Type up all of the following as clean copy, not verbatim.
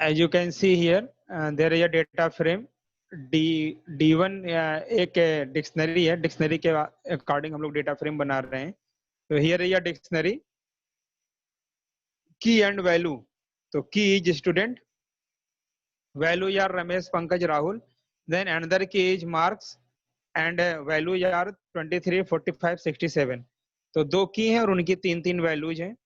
as you can see here, there is a data frame D1 एक dictionary है, dictionary के according हम लोग डेटा फ्रेम बना रहे हैं. तो हियर इज अ डिक्शनरी की एंड वैल्यू. तो की इज स्टूडेंट, वैल्यू यार रमेश पंकज राहुल, देन अनदर की इज मार्क्स एंड वैल्यू यार 23 45 67. तो दो की हैं और उनकी तीन तीन वैल्यूज हैं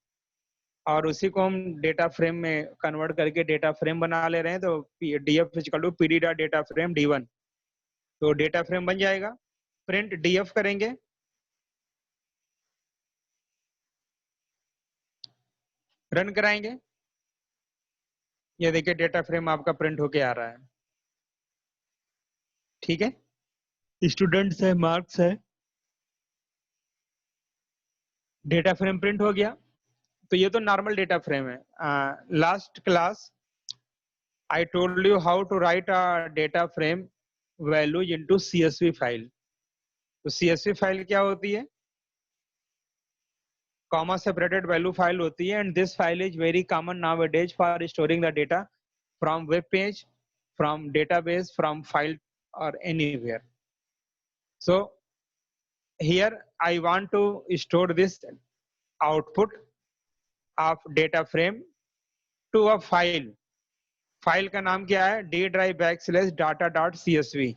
और उसी को हम डेटा फ्रेम में कन्वर्ट करके डेटा फ्रेम बना ले रहे हैं. तो df equal to pd dot data frame d1. तो डेटा फ्रेम बन जाएगा. प्रिंट df करेंगे, रन कराएंगे, ये देखिए डेटा फ्रेम आपका प्रिंट होके आ रहा है. ठीक है, स्टूडेंट्स है, मार्क्स है, डेटा फ्रेम प्रिंट हो गया. तो ये तो नॉर्मल डेटा फ्रेम है. Last class I told you how to write a data frame values into CSV file. तो CSV फाइल क्या होती है? Comma separated value file होती है, and this file is very common nowadays for storing the data from web page, from database, from file or anywhere. So here I want to store this output of data frame to a file. File का नाम क्या है? d drive / data.csv.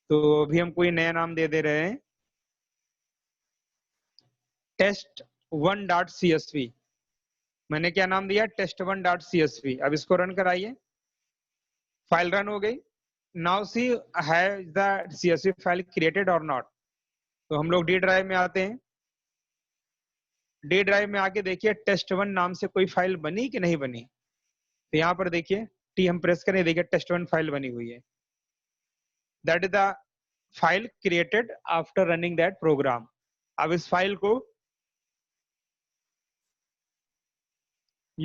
तो अभी हम कोई नया नाम दे रहे हैं, test1.csv. मैंने क्या नाम दिया? test1.csv. अब इसको रन कराइए, फाइल रन हो गई. Now see has the csv file created और नॉट. तो हम लोग डी ड्राइव में आते हैं. डी ड्राइव में आके देखिए test1 नाम से कोई फाइल बनी कि नहीं बनी. तो यहाँ पर देखिए टी हम प्रेस करें, देखिए test1 फाइल बनी हुई है. That is the file created after running that program. अब इस फाइल को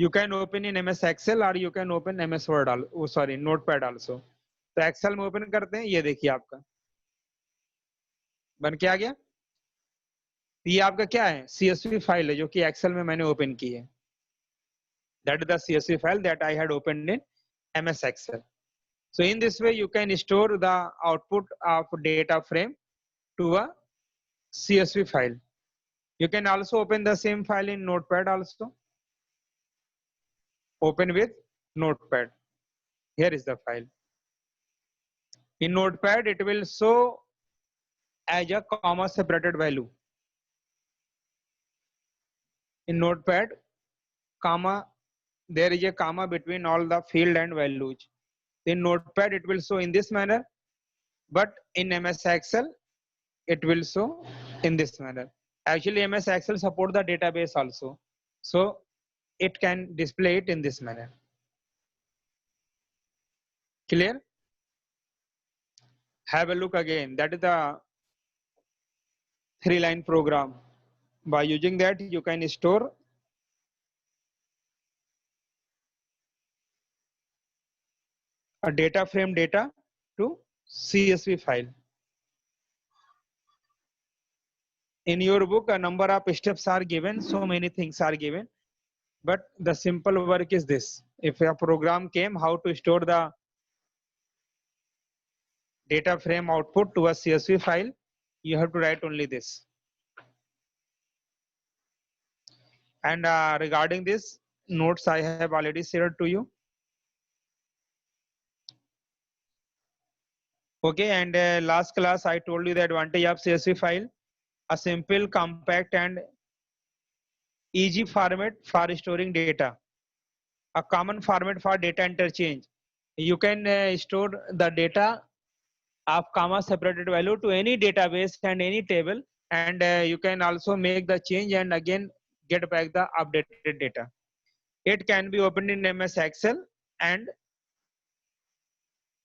you can open in MS Excel or you can open MS Word sorry Notepad also. तो एक्सेल में ओपन करते हैं, ये देखिए आपका बन के आ गया. ये आपका क्या है? CSV फाइल है जो कि एक्सेल में मैंने ओपन की है. That is the CSV file that I had opened in MS Excel. So in this way you can store the output of data frame to a CSV file. You can also open the same file in Notepad also. Open with Notepad. Here is the file. In Notepad it will show as a comma separated value. In Notepad, comma, there is a comma between all the field and values. In Notepad it will show in this manner, but in MS Excel it will show in this manner. Actually MS Excel support the database also, so it can display it in this manner. Clear? Have a look again. That is the 3-line program. By using that you can store a data frame data to CSV file. In your book a number of steps are given, so many things are given, but the simple work is this. If a program came how to store the data frame output to a CSV file, you have to write only this. And regarding this notes I have already shared to you. Okay, and last class I told you the advantage of CSV file: a simple, compact and easy format for storing data, a common format for data interchange. You can store the data of comma separated value to any database and any table, and you can also make the change and again get back the updated data. It can be opened in MS Excel and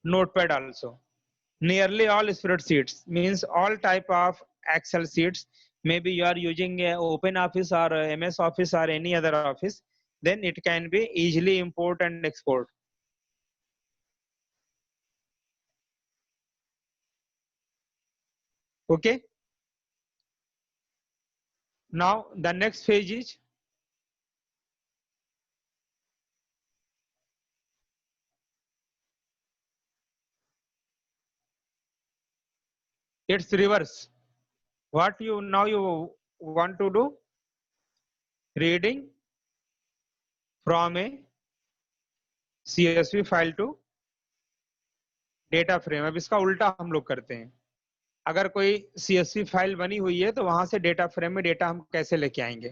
Notepad also. Nearly all spreadsheets, means all type of Excel sheets, maybe you are using Open Office or MS Office or any other office, then it can be easily import and export. Okay. Now the next phase is It's reverse. What you now you want to do? Reading from a CSV file to data frame. अब इसका उल्टा हम लोग करते हैं. अगर कोई CSV file बनी हुई है तो वहां से डेटा फ्रेम में डेटा हम कैसे लेके आएंगे.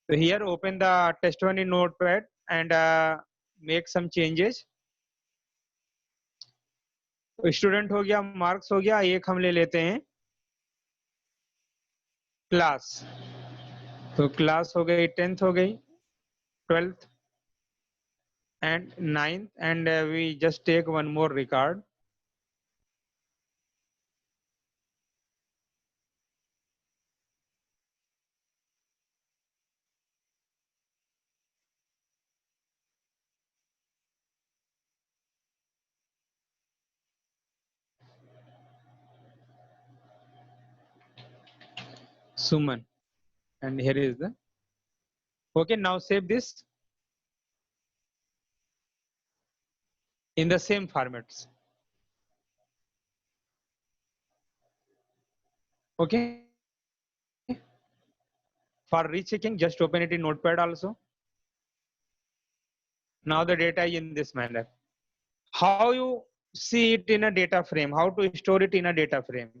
तो here open the test1 in notepad and make some changes. Student हो गया, मार्क्स हो गया, एक हम ले लेते हैं क्लास. तो क्लास हो गई, 10th हो गई, 12th and 9th, and we just take one more record. Suman, and here is the. Okay, now save this in the same formats. Okay. For rechecking, just open it in Notepad also. Now the data is in this manner. How you see it in a data frame? How to store it in a data frame?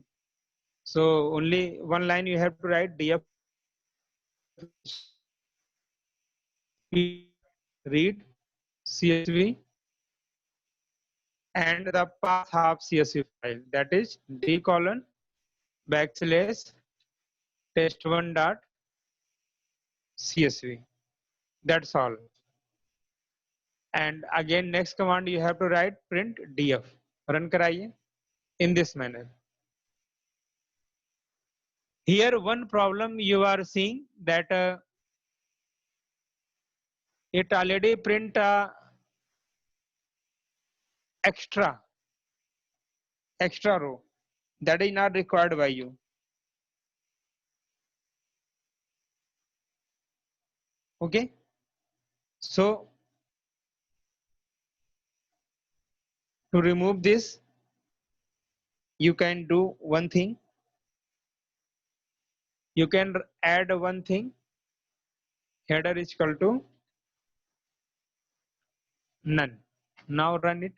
So only one line you have to write: df read CSV and the path of CSV file, that is d colon backslash test1 dot CSV. That's all. And again next command you have to write print df. Run कराइए in this manner. Here one problem you are seeing that it already print extra row that is not required by you. Okay. So to remove this, you can do one thing. You can add one thing. Header is equal to none. Now run it.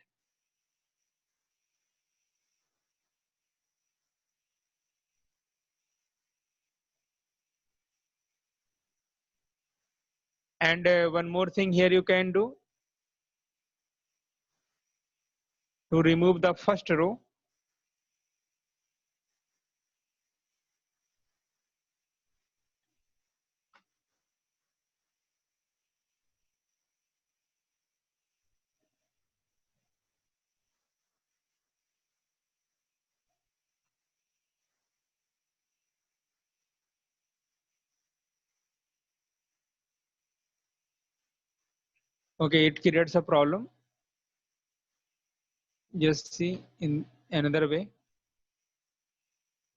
And one more thing here you can do to remove the first row. Okay, it creates a problem. Just see in another way.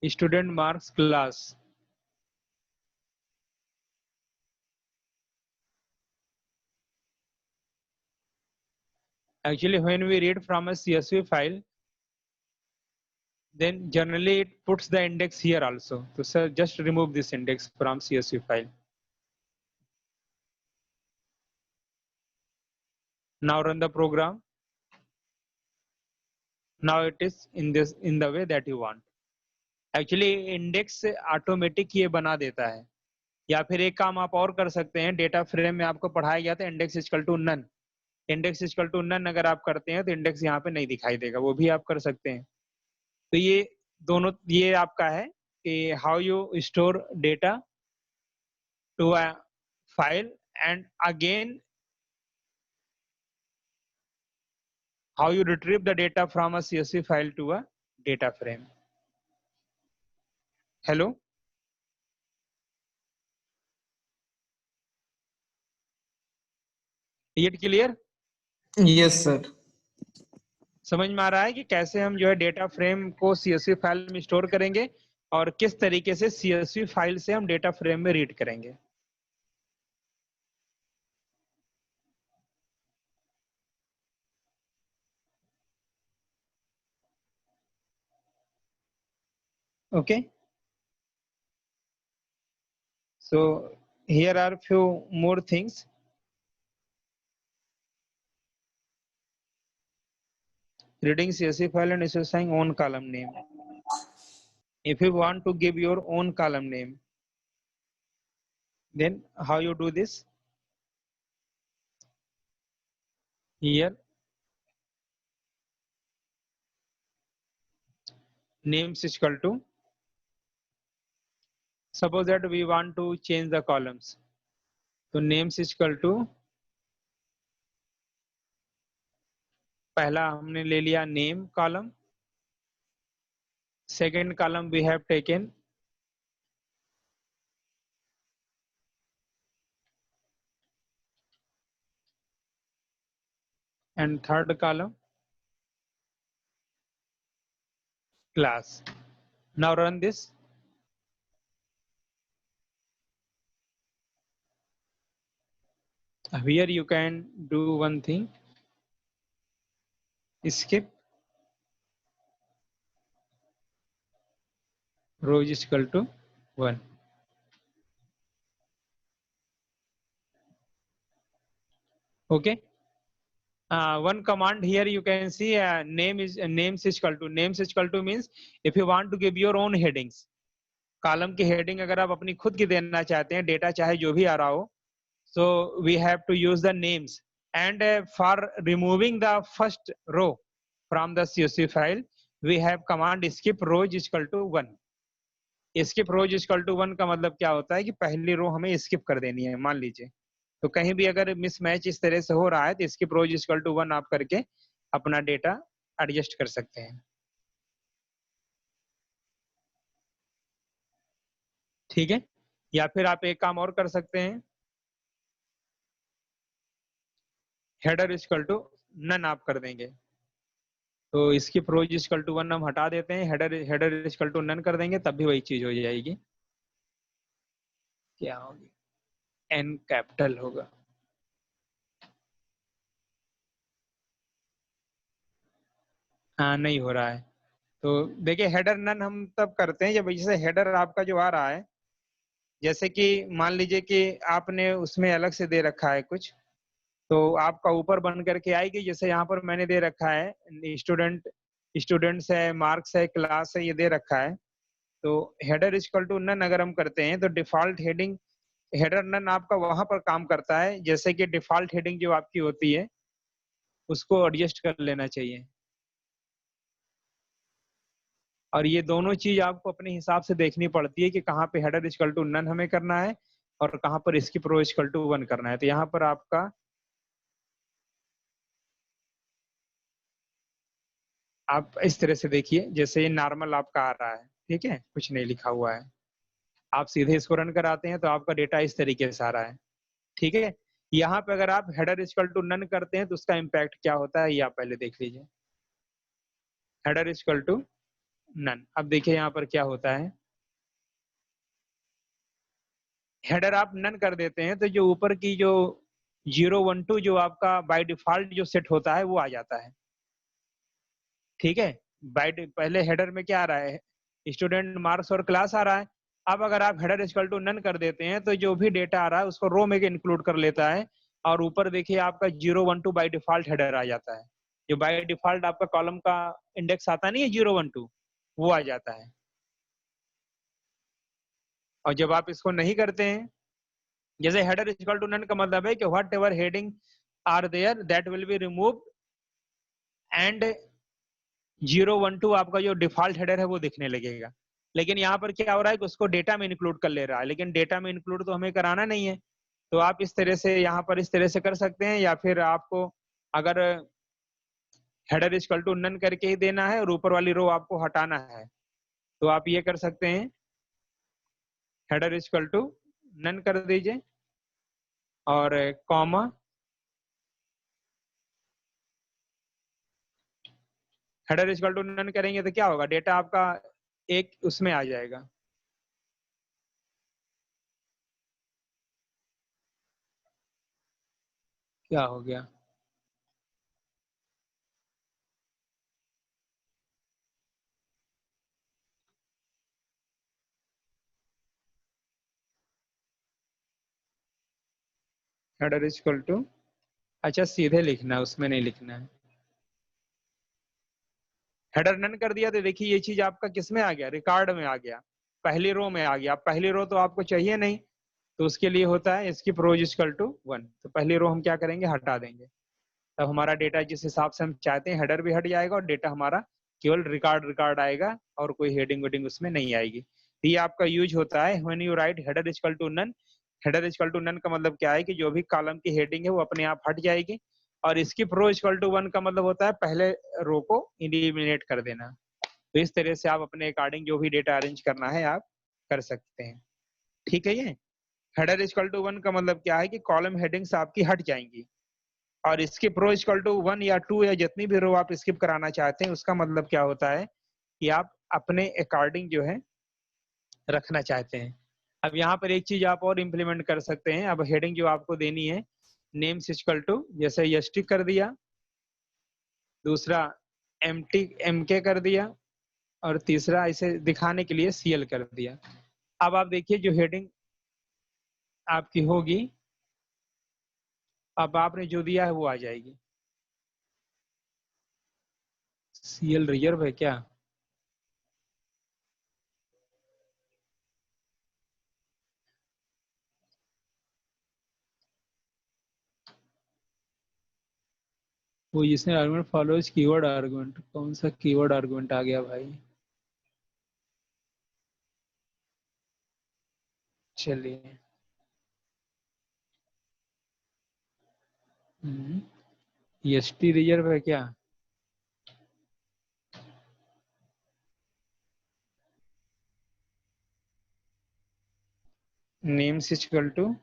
Student marks class. Actually, when we read from a CSV file, then generally it puts the index here also. So sir, just remove this index from CSV file. Now run the program. Now it is in the way that you want. Actually index automatic ये बना देता है. या फिर एक काम आप और कर सकते हैं, डेटा फ्रेम में आपको पढ़ाया गया था index equal to none. Index equal to none अगर आप करते हैं तो इंडेक्स यहाँ पे नहीं दिखाई देगा, वो भी आप कर सकते हैं. तो ये दोनों ये आपका है कि how you store data to a file and again how you retrieve the data from a CSV file to a data frame. Hello? Is it clear? Yes, sir. समझ में आ रहा है कि कैसे हम जो है डेटा फ्रेम को CSV फाइल में स्टोर करेंगे और किस तरीके से CSV फाइल से हम डेटा फ्रेम में रीड करेंगे. Okay. So here are few more things. Reading CSV file and specifying own column name. If you want to give your own column name, then how you do this? Here, names is equal to, suppose that we want to change the columns. So names is equal to, पहला हमने ले लिया name column. Second column we have taken and third column class. Now run this. Here you can do one thing. Skip row is equal to 1. Okay. One command here you can see names is equal to. Names is equal to means if you want to give your own headings. Column की heading अगर आप अपनी खुद की देना चाहते हैं, data चाहे जो भी आ रहा हो, so we have to use the names. And for removing the first row from the CSV file, we have command skip row is equal to 1. skip row is equal to 1 का मतलब क्या होता है कि पहली रो हमें स्किप कर देनी है, मान लीजिए. तो कहीं भी अगर मिसमैच इस तरह से हो रहा है तो skip row is equal to 1 आप करके अपना डेटा एडजस्ट कर सकते हैं. ठीक है. या फिर आप एक काम और कर सकते हैं, हेडर इक्वल टू नन आप कर देंगे. तो इसकी प्रोज इक्वल टू 1 हम हटा देते हैं, हेडर इक्वल टू नन कर देंगे, तब भी वही चीज हो जाएगी. क्या होगी? एन कैपिटल होगा. हाँ नहीं हो रहा है. तो देखिए हेडर नन हम तब करते हैं जब जैसे हेडर आपका जो आ रहा है, जैसे कि मान लीजिए कि आपने उसमें अलग से दे रखा है कुछ, तो आपका ऊपर बन करके आएगी. जैसे यहाँ पर मैंने दे रखा है स्टूडेंट्स है, मार्क्स है, क्लास है, ये दे रखा है. तो हेडर इक्वल टू नन अगर हम करते हैं तो डिफॉल्ट हेडिंग हेडर नन आपका वहां पर काम करता है. जैसे कि डिफॉल्ट हेडिंग जो आपकी होती है उसको एडजस्ट कर लेना चाहिए. और ये दोनों चीज आपको अपने हिसाब से देखनी पड़ती है कि कहाँ पे हेडर इक्वल टू नन हमें करना है और कहाँ पर इसकी प्रो इक्वल टू 1 करना है. तो यहाँ पर आपका आप इस तरह से देखिए, जैसे ये नॉर्मल आपका आ रहा है, ठीक है, कुछ नहीं लिखा हुआ है. आप सीधे इसको रन कराते हैं तो आपका डेटा इस तरीके से आ रहा है. ठीक है. यहाँ पे अगर आप हेडर इक्वल टू नन करते हैं तो उसका इम्पैक्ट क्या होता है ये आप पहले देख लीजिए. Header equal to none. अब देखिए यहाँ पर क्या होता है. हेडर आप नन कर देते हैं तो जो ऊपर की जो 012 जो आपका बाय डिफॉल्ट जो सेट होता है वो आ जाता है. ठीक है. पहले हेडर में क्या आ रहा है, स्टूडेंट, मार्क्स और क्लास आ रहा है. अब अगर आप हेडर इक्वल टू नन कर देते हैं तो जो भी डेटा आ रहा है उसको रो में इंक्लूड कर लेता है. और ऊपर देखिए आपका 012 बाय डिफॉल्ट हेडर आ जाता है. जो बाय डिफॉल्ट आपका कॉलम का इंडेक्स आता नहीं है 012, वो आ जाता है. और जब आप इसको नहीं करते हैं, जैसे हेडर इक्वल टू नन का मतलब है कि whatever heading are there that will be removed and 012 आपका जो डिफॉल्ट हेडर है वो दिखने लगेगा. लेकिन यहाँ पर क्या हो रहा है कि उसको डेटा में इंक्लूड कर ले रहा है, लेकिन डेटा में इंक्लूड तो हमें कराना नहीं है. तो आप इस तरह से यहाँ पर इस तरह से कर सकते हैं, या फिर आपको अगर हेडर इक्वल टू नन करके ही देना है और ऊपर वाली रो आपको हटाना है तो आप ये कर सकते हैं, हेडर इक्वल टू नन कर दीजिए और comma header equal to none करेंगे तो क्या होगा, डेटा आपका एक उसमें आ जाएगा. क्या हो गया? हेडर इज इक्वल टू, अच्छा सीधे लिखना है, उसमें नहीं लिखना है। हेडर नन कर दिया तो देखिए ये चीज आपका किस में आ गया, रिकॉर्ड में आ गया, पहली रो में आ गया। पहली रो तो आपको चाहिए नहीं, तो उसके लिए होता है इसकी प्रोज इक्वल टू 1। तो पहली रो हम क्या करेंगे, हटा देंगे। तब हमारा डेटा जिस हिसाब से हम चाहते हैं हेडर भी हट जाएगा और डेटा हमारा केवल रिकॉर्ड रिकॉर्ड आएगा और कोई हेडिंग वेडिंग उसमें नहीं आएगी। तो ये आपका यूज होता है when you write header equal to none. Header equal to none का मतलब क्या है कि जो भी कॉलम की हेडिंग है वो अपने आप हट जाएगी, और इसकी प्रो इक्वल टू 1 का मतलब होता है पहले रो को इलिमिनेट कर देना। तो इस तरह से आप अपने अकॉर्डिंग जो भी डेटा अरेंज करना है आप कर सकते हैं। ठीक है। ये हेडर इक्वल टू 1 का मतलब क्या है कि कॉलम हेडिंग्स आपकी हट जाएंगी, और स्किप रो इक्वल टू 1 या 2 या जितनी भी रो आप स्किप कराना चाहते हैं उसका मतलब क्या होता है कि आप अपने अकॉर्डिंग जो है रखना चाहते हैं। अब यहाँ पर एक चीज आप और इम्प्लीमेंट कर सकते हैं। अब हेडिंग जो आपको देनी है नेम्स इक्वल टू, जैसे एसटी कर दिया, दूसरा एमके कर दिया, और तीसरा इसे दिखाने के लिए सीएल कर दिया। अब आप देखिए जो हेडिंग आपकी होगी, अब आपने जो दिया है वो आ जाएगी। सीएल रिजर्व है क्या? वो जिसने आर्गुमेंट फॉलोज कीवर्ड आर्गुमेंट, कौन सा कीवर्ड आर्गुमेंट आ गया भाई? चलिए, एसटी रिजर्व है क्या? नेम्स इक्वल टू,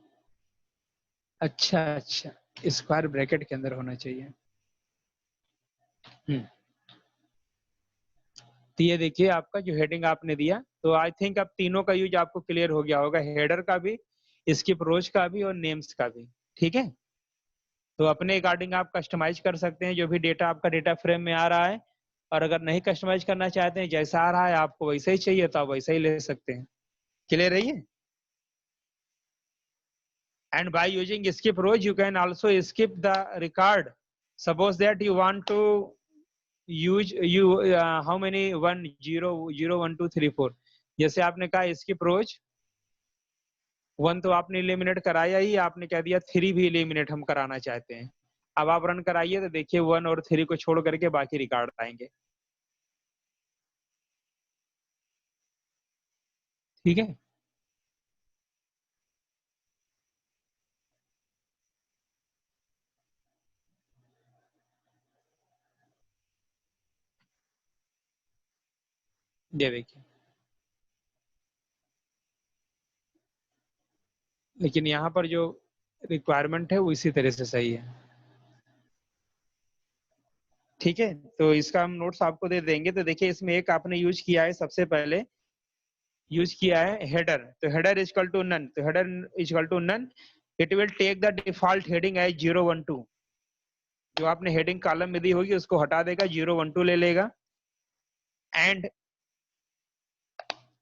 अच्छा अच्छा, स्क्वायर ब्रैकेट के अंदर होना चाहिए। तो ये देखिए आपका जो हेडिंग आपने दिया, तो आई थिंक अब तीनों का यूज आपको क्लियर हो गया होगा, हेडर का भी, स्किप रोज का भी और नेम्स का भी। ठीक है। तो अपने अकॉर्डिंग आप कस्टमाइज कर सकते हैं जो भी डेटा आपका डेटा फ्रेम में आ रहा है, और अगर नहीं कस्टमाइज करना चाहते हैं, जैसा आ रहा है आपको वैसा ही चाहिए तो आप वैसा ही ले सकते हैं। क्लियर है ये? And by using skip rows you can also skip the record. Suppose that you want to use how many 1 0 0 1 2 3 4, जैसे आपने कहा skip rows 1 तो आपने इलिमिनेट कराया ही, आपने कह दिया 3 भी इलिमिनेट हम कराना चाहते हैं। अब आप रन कराइए तो देखिए 1 और 3 को छोड़ करके बाकी रिकॉर्ड आएंगे। ठीक है। ये देखिए, लेकिन यहाँ पर जो रिक्वायरमेंट है वो इसी तरह से सही है। ठीक है। तो इसका हम नोट्स आपको दे देंगे। तो देखिए इसमें एक आपने यूज किया है, सबसे पहले यूज किया है हेडर। तो हेडर इक्वल टू नन, तो header equal to none, it will take the default heading as 0 1 2। जो आपने हेडिंग कॉलम में दी होगी उसको हटा देगा, 0 1 2 ले लेगा। And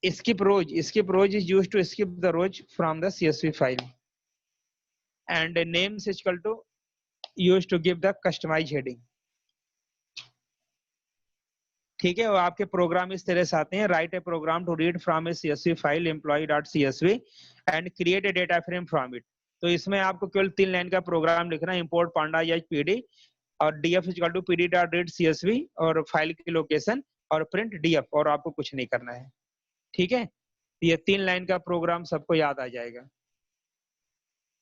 skip rows is used to skip the rows from the CSV file. And names is equal to used to give the customized heading. ठीक है। और आपके प्रोग्राम इस तरह से आते हैं, write a program to read from a CSV file employee.csv and create a data frame from it. तो इसमें आपको केवल 3 लाइन का प्रोग्राम लिखना है, इंपोर्ट पांडा या पीडी, और df इक्वल टू pd.read.csv और फाइल की लोकेशन, और प्रिंट df, और आपको कुछ नहीं करना है। ठीक है। ये 3 लाइन का प्रोग्राम सबको याद आ जाएगा।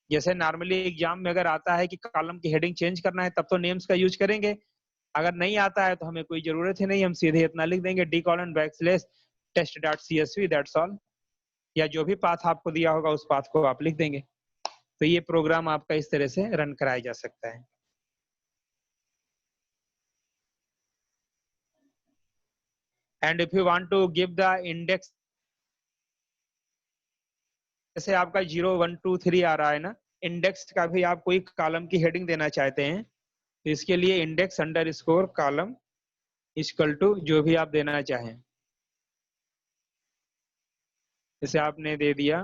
जैसे नॉर्मली एग्जाम में अगर आता है कि कॉलम की हेडिंग चेंज करना है तब तो नेम्स का यूज करेंगे, अगर नहीं आता है तो हमें कोई जरूरत ही नहीं, हम सीधे इतना लिख देंगे d:\test.csv, दैट्स ऑल। या जो भी पाथ आपको दिया होगा उस पाथ को आप लिख देंगे। तो ये प्रोग्राम आपका इस तरह से रन कराया जा सकता है। And if you want to give the index, जैसे आपका 0 1 2 3 आ रहा है ना, इंडेक्स का भी आप कोई कॉलम की हेडिंग देना चाहते हैं तो इसके लिए index underscore column equal to जो भी आप देना चाहें। जैसे आपने दे दिया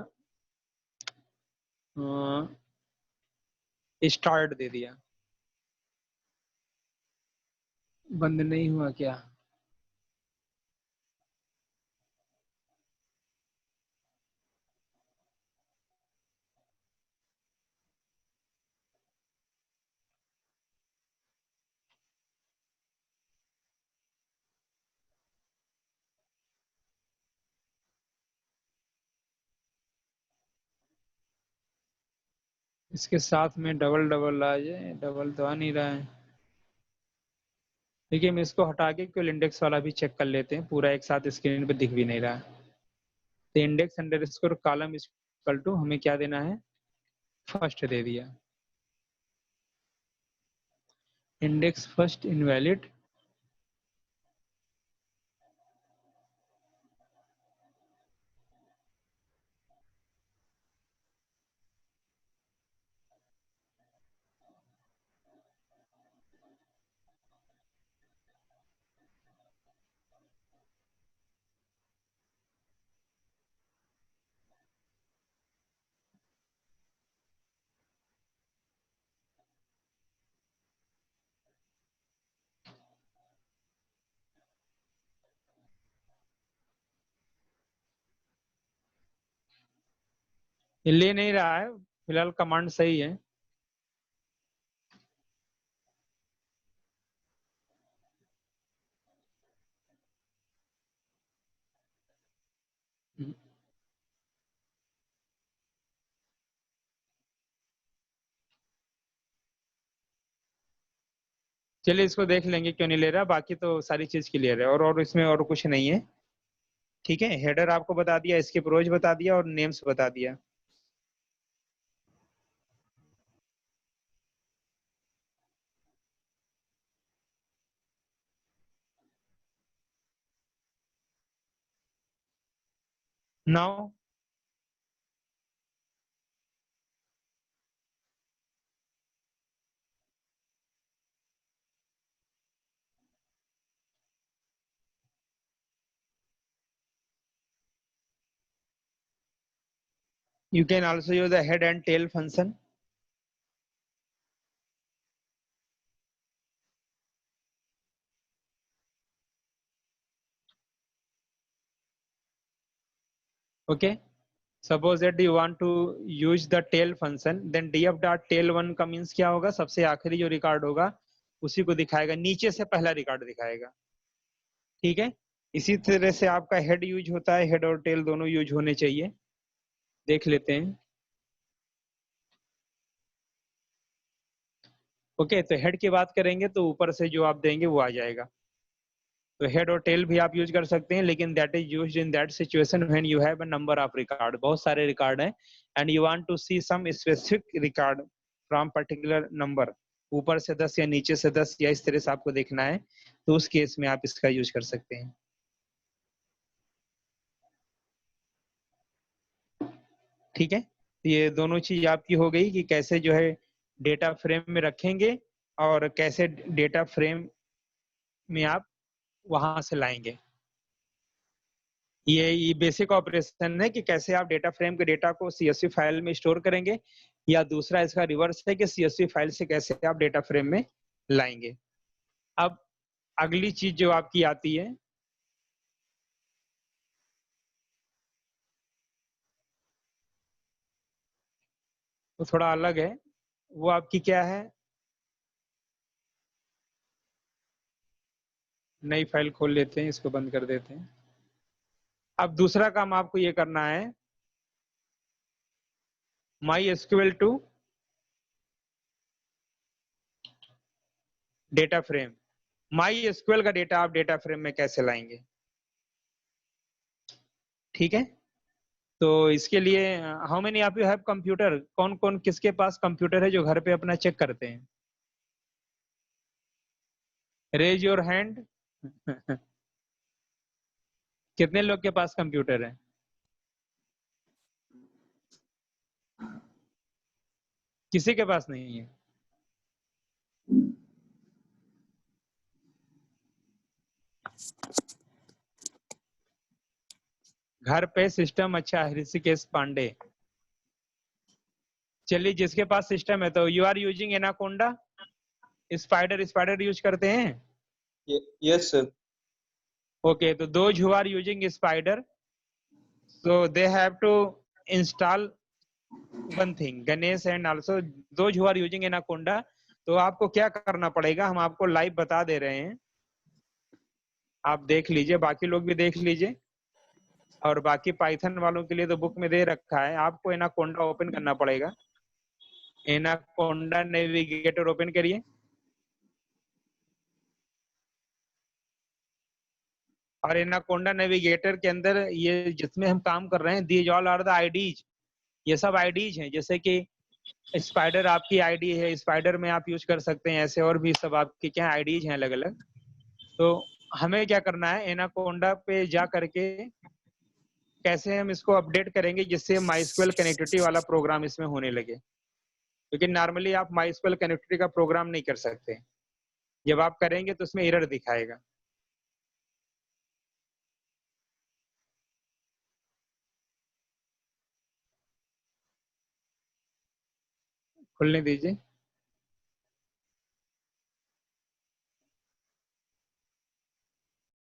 स्टार्ट दे दिया, बंद नहीं हुआ क्या? इसके साथ में डबल डबल आ जाए, डबल तो आ नहीं रहा है। देखिए हम इसको हटा के केवल इंडेक्स वाला भी चेक कर लेते हैं, पूरा एक साथ स्क्रीन पे दिख भी नहीं रहा है। तो index underscore column equal to हमें क्या देना है, फर्स्ट दे दिया, इंडेक्स फर्स्ट इनवैलिड। ये ले नहीं रहा है, फिलहाल कमांड सही है। चलिए इसको देख लेंगे क्यों नहीं ले रहा, बाकी तो सारी चीज क्लियर है, और इसमें और कुछ नहीं है। ठीक है, हेडर आपको बता दिया, इसके प्रोज बता दिया और नेम्स बता दिया। Now you can also use the head and tail function. Okay, suppose that you want to use the tail function, then df dot tail one का मीन्स क्या होगा, सबसे आखिरी जो रिकॉर्ड होगा उसी को दिखाएगा, नीचे से पहला रिकॉर्ड दिखाएगा। ठीक है, इसी तरह से आपका हेड यूज होता है, हेड और टेल दोनों यूज होने चाहिए, देख लेते हैं। ओके, तो हेड की बात करेंगे तो ऊपर से जो आप देंगे वो आ जाएगा। तो हेड और टेल भी आप यूज कर सकते हैं, लेकिन that is used in that situation when you have a number of record, बहुत सारे रिकॉर्ड हैं and you want to see some specific record from particular number, ऊपर से 10 या नीचे से 10 या इस तरह से आपको देखना है, तो उस केस में आप इसका यूज कर सकते हैं। ठीक है, ये दोनों चीज आपकी हो गई कि कैसे जो है डेटा फ्रेम में रखेंगे और कैसे डेटा फ्रेम में आप वहां से लाएंगे। ये बेसिक ऑपरेशन है कि कैसे आप डेटा फ्रेम के डेटा को सीएसवी फाइल में स्टोर करेंगे, या दूसरा इसका रिवर्स है कि सीएसवी फाइल से कैसे आप डेटा फ्रेम में लाएंगे। अब अगली चीज जो आपकी आती है, वो थोड़ा अलग है, वो आपकी क्या है, नई फाइल खोल लेते हैं, इसको बंद कर देते हैं। अब दूसरा काम आपको ये करना है, MySQL to data frame, MySQL का डेटा आप डेटा फ्रेम में कैसे लाएंगे। ठीक है, तो इसके लिए how many of you have computer, कौन कौन किसके पास कंप्यूटर है जो घर पे अपना चेक करते हैं, रेज योर हैंड। कितने लोग के पास कंप्यूटर है? किसी के पास नहीं है? घर पे सिस्टम अच्छा है, ऋषिकेश पांडे। चलिए, जिसके पास सिस्टम है, तो you are using Anaconda, Spyder use करते हैं? Yes, sir. Okay, so those who are using spider, so they have to install one thing, Ganesh, and also those who are using Anaconda, तो आपको क्या करना पड़ेगा, हम आपको लाइव बता दे रहे हैं, आप देख लीजिए, बाकी लोग भी देख लीजिए, और बाकी पाइथन वालों के लिए तो बुक में दे रखा है, आपको एनाकोंडा ओपन करना पड़ेगा। एनाकोंडा नेविगेटर ओपन करिए, और एनाकोंडा नेविगेटर के अंदर ये जिसमें हम काम कर रहे हैं, these all are the IDs, ये सब आईडीज हैं, जैसे कि स्पाइडर आपकी आईडी है, स्पाइडर में आप यूज कर सकते हैं, ऐसे और भी सब आपके क्या आईडीज हैं अलग अलग। तो हमें क्या करना है, एनाकोंडा पे जा करके कैसे हम इसको अपडेट करेंगे जिससे माइस्क्वेल कनेक्टिविटी वाला प्रोग्राम इसमें होने लगे, क्योंकि नॉर्मली आप माइस्क्वेल कनेक्टिविटी का प्रोग्राम नहीं कर सकते, जब आप करेंगे तो उसमें एरर दिखाएगा। खुलने दीजिए।